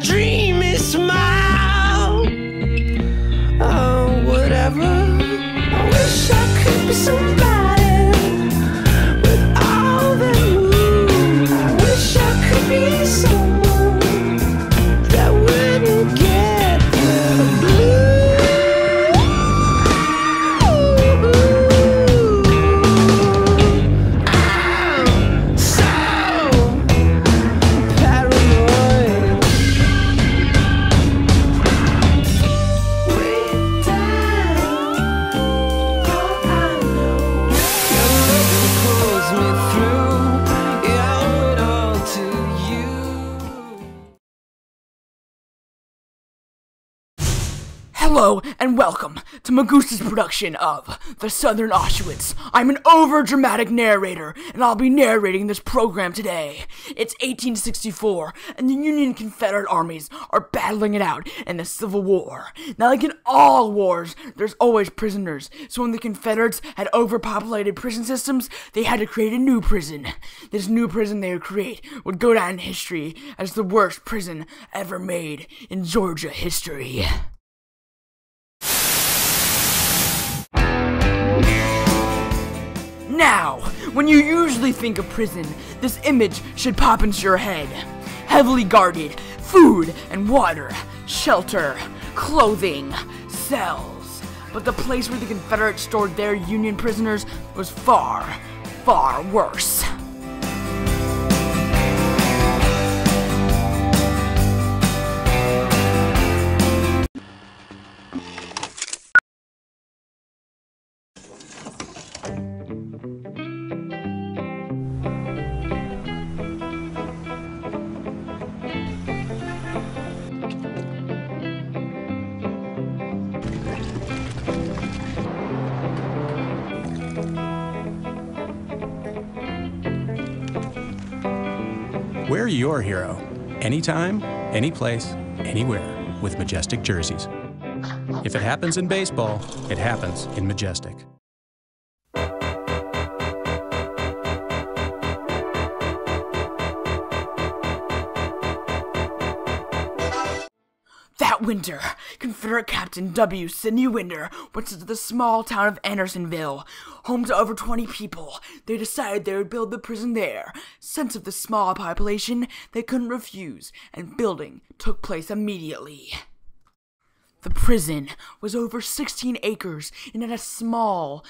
dreamy smile. Oh, whatever. I wish I could be somebody with all that moves. I wish I could be someone that wouldn't get the blues. I'm so paranoid. Way down, all I know, your love pulls me through. Yeah, I owe it all to you. Hello and welcome to Magoose's production of The Southern Auschwitz. I'm an over-dramatic narrator, and I'll be narrating this program today. It's 1864, and the Union and Confederate armies are battling it out in the Civil War. Now, like in all wars, there's always prisoners, so when the Confederates had overpopulated prison systems, they had to create a new prison. This new prison they would create would go down in history as the worst prison ever made in Georgia history. Now, when you usually think of prison, this image should pop into your head. Heavily guarded, food and water, shelter, clothing, cells. But the place where the Confederates stored their Union prisoners was far, far worse. We're your hero. Anytime, anyplace, anywhere with Majestic jerseys. If it happens in baseball, it happens in Majestic. That winter, Confederate Captain W. Sidney Winder went to the small town of Andersonville, home to over 20 people. They decided they would build the prison there. Since of the small population, they couldn't refuse, and building took place immediately. The prison was over 16 acres and had a small,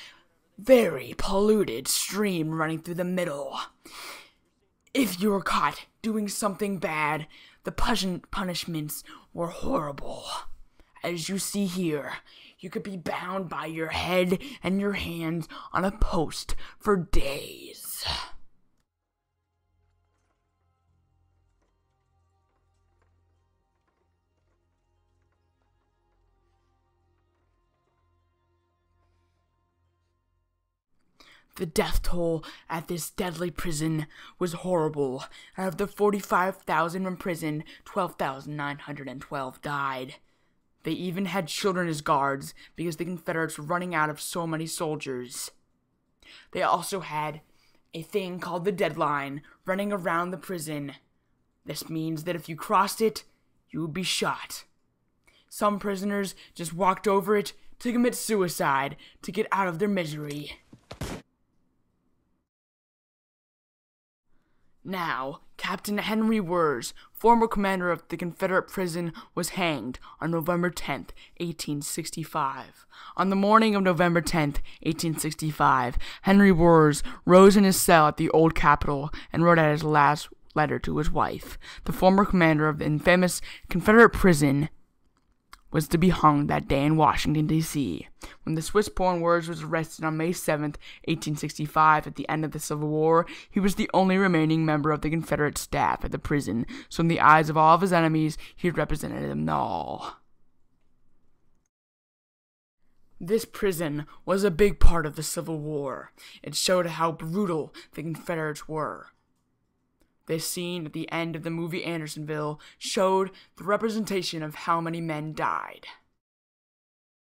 very polluted stream running through the middle. If you were caught doing something bad, the punishments were horrible. As you see here, you could be bound by your head and your hands on a post for days. The death toll at this deadly prison was horrible. Out of the 45,000 imprisoned, 12,912 died. They even had children as guards because the Confederates were running out of so many soldiers. They also had a thing called the deadline running around the prison. This means that if you crossed it, you would be shot. Some prisoners just walked over it to commit suicide to get out of their misery. Now, Captain Henry Wirz, former commander of the Confederate prison, was hanged on November 10th, 1865. On the morning of November 10th, 1865, Henry Wirz rose in his cell at the old Capitol and wrote out his last letter to his wife. The former commander of the infamous Confederate prison was to be hung that day in Washington, D.C. When the Swiss-born Wirz was arrested on May 7th, 1865, at the end of the Civil War, he was the only remaining member of the Confederate staff at the prison, so in the eyes of all of his enemies, he represented them all. This prison was a big part of the Civil War. It showed how brutal the Confederates were. This scene at the end of the movie Andersonville showed the representation of how many men died.